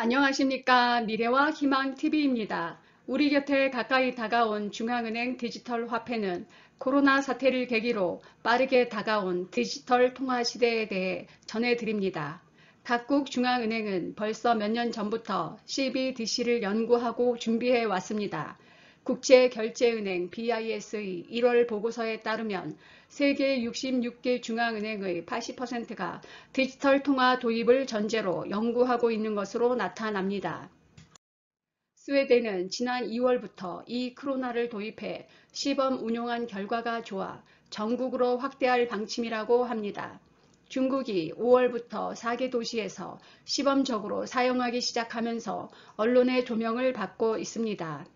안녕하십니까. 미래와 희망 TV입니다. 우리 곁에 가까이 다가온 중앙은행 디지털 화폐는 코로나 사태를 계기로 빠르게 다가온 디지털 통화 시대에 대해 전해드립니다. 각국 중앙은행은 벌써 몇 년 전부터 CBDC를 연구하고 준비해 왔습니다. 국제결제은행 BIS의 1월 보고서에 따르면 세계 66개 중앙은행의 80%가 디지털 통화 도입을 전제로 연구하고 있는 것으로 나타납니다. 스웨덴은 지난 2월부터 이 크로나를 도입해 시범 운용한 결과가 좋아 전국으로 확대할 방침이라고 합니다. 중국이 5월부터 4개 도시에서 시범적으로 사용하기 시작하면서 언론의 조명을 받고 있습니다.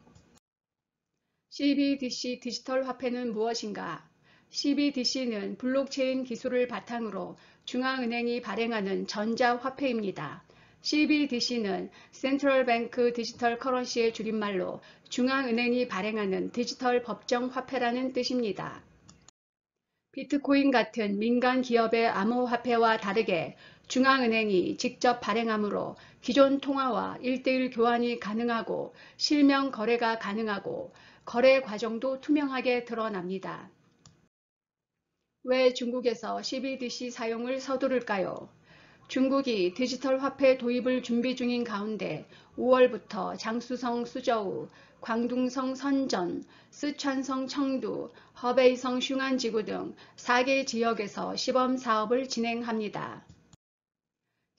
CBDC 디지털 화폐는 무엇인가? CBDC는 블록체인 기술을 바탕으로 중앙은행이 발행하는 전자화폐입니다. CBDC는 Central Bank Digital Currency의 줄임말로 중앙은행이 발행하는 디지털 법정 화폐라는 뜻입니다. 비트코인 같은 민간 기업의 암호화폐와 다르게 중앙은행이 직접 발행하므로 기존 통화와 1:1 교환이 가능하고 실명 거래가 가능하고 거래 과정도 투명하게 드러납니다. 왜 중국에서 CBDC 사용을 서두를까요? 중국이 디지털 화폐 도입을 준비 중인 가운데 5월부터 장쑤성 수저우, 광둥성 선전, 쓰촨성 청두, 허베이성 슝안지구 등 4개 지역에서 시범 사업을 진행합니다.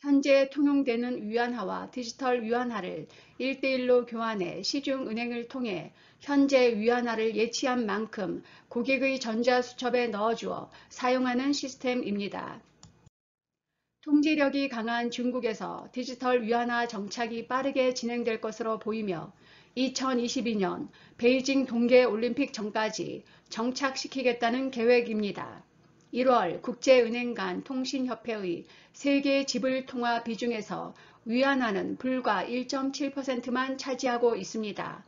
현재 통용되는 위안화와 디지털 위안화를 1:1로 교환해 시중은행을 통해 현재 위안화를 예치한 만큼 고객의 전자수첩에 넣어주어 사용하는 시스템입니다. 통제력이 강한 중국에서 디지털 위안화 정착이 빠르게 진행될 것으로 보이며 2022년 베이징 동계올림픽 전까지 정착시키겠다는 계획입니다. 1월 국제은행 간 통신협회의 세계 지불 통화 비중에서 위안화는 불과 1.7%만 차지하고 있습니다.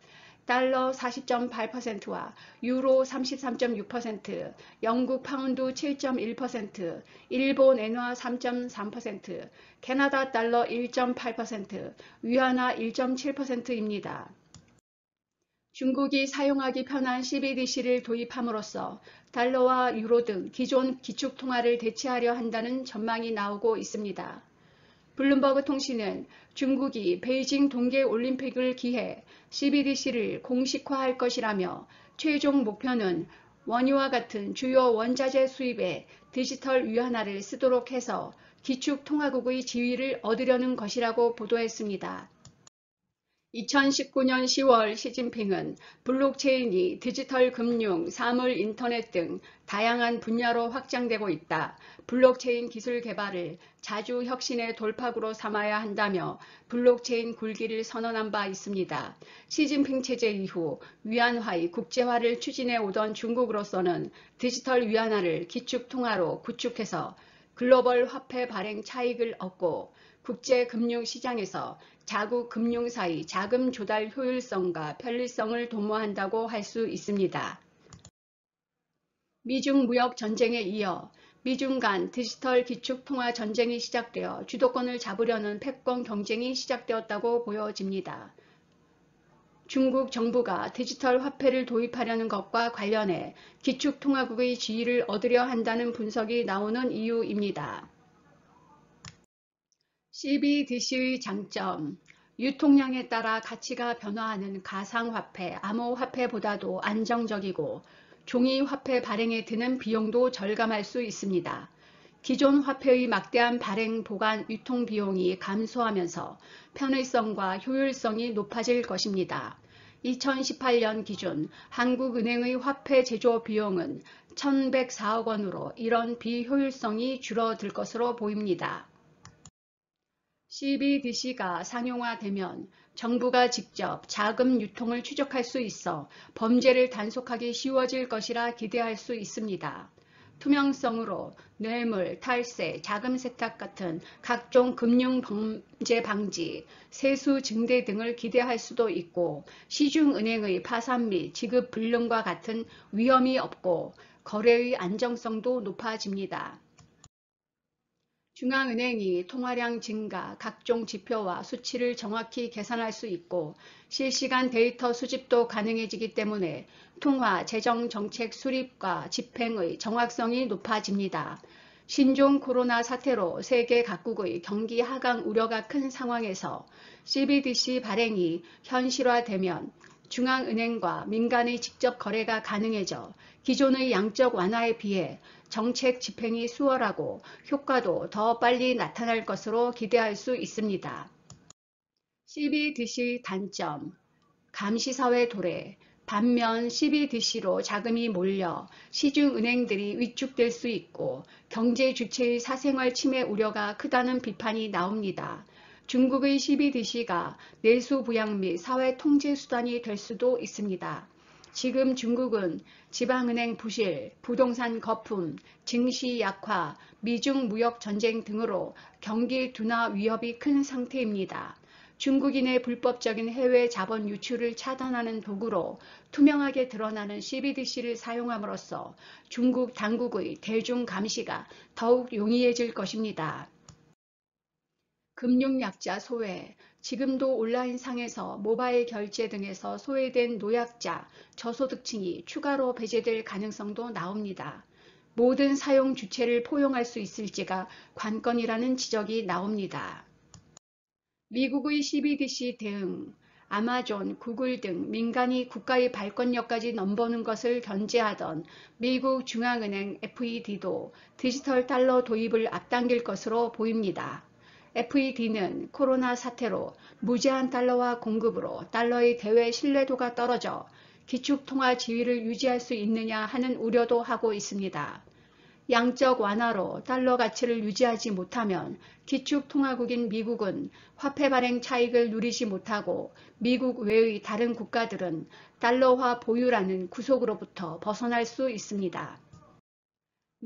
달러 40.8%와 유로 33.6%, 영국 파운드 7.1%, 일본 엔화 3.3%, 캐나다 달러 1.8%, 위안화 1.7%입니다. 중국이 사용하기 편한 CBDC를 도입함으로써 달러와 유로 등 기존 기축통화를 대체하려 한다는 전망이 나오고 있습니다. 블룸버그 통신은 중국이 베이징 동계올림픽을 기해 CBDC를 공식화할 것이라며 최종 목표는 원유와 같은 주요 원자재 수입에 디지털 위안화를 쓰도록 해서 기축통화국의 지위를 얻으려는 것이라고 보도했습니다. 2019년 10월 시진핑은 블록체인이 디지털 금융, 사물 인터넷 등 다양한 분야로 확장되고 있다. 블록체인 기술 개발을 자주 혁신의 돌파구로 삼아야 한다며 블록체인 굴기를 선언한 바 있습니다. 시진핑 체제 이후 위안화의 국제화를 추진해 오던 중국으로서는 디지털 위안화를 기축통화로 구축해서 글로벌 화폐 발행 차익을 얻고 국제금융시장에서 자국 금융사의 자금 조달 효율성과 편리성을 도모한다고 할 수 있습니다. 미중 무역 전쟁에 이어 미중 간 디지털 기축통화 전쟁이 시작되어 주도권을 잡으려는 패권 경쟁이 시작되었다고 보여집니다. 중국 정부가 디지털 화폐를 도입하려는 것과 관련해 기축통화국의 지위를 얻으려 한다는 분석이 나오는 이유입니다. CBDC의 장점, 유통량에 따라 가치가 변화하는 가상화폐, 암호화폐보다도 안정적이고 종이화폐 발행에 드는 비용도 절감할 수 있습니다. 기존 화폐의 막대한 발행, 보관, 유통 비용이 감소하면서 편의성과 효율성이 높아질 것입니다. 2018년 기준 한국은행의 화폐 제조 비용은 1,104억 원으로 이런 비효율성이 줄어들 것으로 보입니다. CBDC가 상용화되면 정부가 직접 자금 유통을 추적할 수 있어 범죄를 단속하기 쉬워질 것이라 기대할 수 있습니다. 투명성으로 뇌물, 탈세, 자금 세탁 같은 각종 금융 범죄 방지, 세수 증대 등을 기대할 수도 있고 시중은행의 파산 및 지급 불능과 같은 위험이 없고 거래의 안정성도 높아집니다. 중앙은행이 통화량 증가, 각종 지표와 수치를 정확히 계산할 수 있고 실시간 데이터 수집도 가능해지기 때문에 통화, 재정 정책 수립과 집행의 정확성이 높아집니다. 신종 코로나 사태로 세계 각국의 경기 하강 우려가 큰 상황에서 CBDC 발행이 현실화되면 중앙은행과 민간의 직접 거래가 가능해져 기존의 양적 완화에 비해 정책 집행이 수월하고 효과도 더 빨리 나타날 것으로 기대할 수 있습니다. CBDC 단점, 감시사회 도래, 반면 CBDC로 자금이 몰려 시중은행들이 위축될 수 있고 경제 주체의 사생활 침해 우려가 크다는 비판이 나옵니다. 중국의 CBDC가 내수 부양 및 사회 통제 수단이 될 수도 있습니다. 지금 중국은 지방은행 부실, 부동산 거품, 증시 약화, 미중 무역 전쟁 등으로 경기 둔화 위협이 큰 상태입니다. 중국인의 불법적인 해외 자본 유출을 차단하는 도구로 투명하게 드러나는 CBDC를 사용함으로써 중국 당국의 대중 감시가 더욱 용이해질 것입니다. 금융약자 소외, 지금도 온라인상에서 모바일 결제 등에서 소외된 노약자, 저소득층이 추가로 배제될 가능성도 나옵니다. 모든 사용 주체를 포용할 수 있을지가 관건이라는 지적이 나옵니다. 미국의 CBDC 대응, 아마존, 구글 등 민간이 국가의 발권력까지 넘보는 것을 견제하던 미국 중앙은행 FED도 디지털 달러 도입을 앞당길 것으로 보입니다. FED는 코로나 사태로 무제한 달러화 공급으로 달러의 대외 신뢰도가 떨어져 기축통화 지위를 유지할 수 있느냐 하는 우려도 하고 있습니다. 양적 완화로 달러 가치를 유지하지 못하면 기축통화국인 미국은 화폐 발행 차익을 누리지 못하고 미국 외의 다른 국가들은 달러화 보유라는 구속으로부터 벗어날 수 있습니다.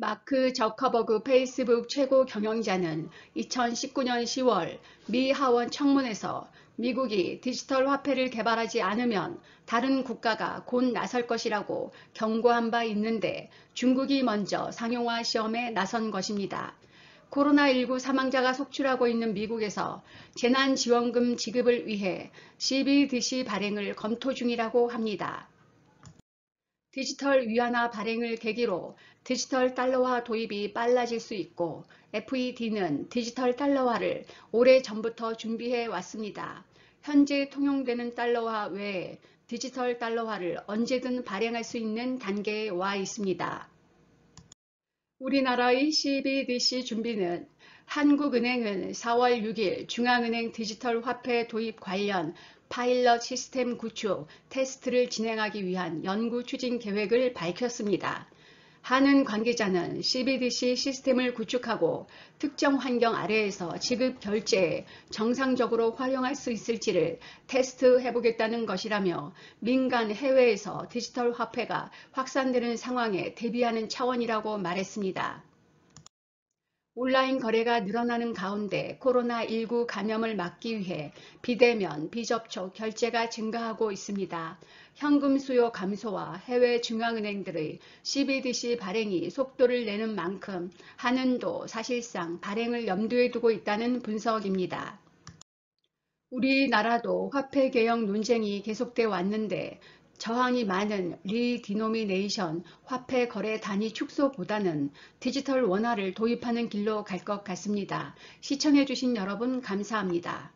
마크 저커버그 페이스북 최고 경영자는 2019년 10월 미 하원 청문회에서 미국이 디지털 화폐를 개발하지 않으면 다른 국가가 곧 나설 것이라고 경고한 바 있는데 중국이 먼저 상용화 시험에 나선 것입니다. 코로나19 사망자가 속출하고 있는 미국에서 재난지원금 지급을 위해 CBDC 발행을 검토 중이라고 합니다. 디지털 위안화 발행을 계기로 디지털 달러화 도입이 빨라질 수 있고 FED는 디지털 달러화를 오래전부터 준비해 왔습니다. 현재 통용되는 달러화 외에 디지털 달러화를 언제든 발행할 수 있는 단계에 와 있습니다. 우리나라의 CBDC 준비는 한국은행은 4월 6일 중앙은행 디지털 화폐 도입 관련 파일럿 시스템 구축, 테스트를 진행하기 위한 연구 추진 계획을 밝혔습니다. 한은 관계자는 CBDC 시스템을 구축하고 특정 환경 아래에서 지급 결제에 정상적으로 활용할 수 있을지를 테스트해보겠다는 것이라며 민간 해외에서 디지털 화폐가 확산되는 상황에 대비하는 차원이라고 말했습니다. 온라인 거래가 늘어나는 가운데 코로나19 감염을 막기 위해 비대면, 비접촉 결제가 증가하고 있습니다. 현금 수요 감소와 해외 중앙은행들의 CBDC 발행이 속도를 내는 만큼 한은도 사실상 발행을 염두에 두고 있다는 분석입니다. 우리나라도 화폐 개혁 논쟁이 계속돼 왔는데 저항이 많은 리디노미네이션 화폐 거래 단위 축소보다는 디지털 원화를 도입하는 길로 갈 것 같습니다. 시청해주신 여러분 감사합니다.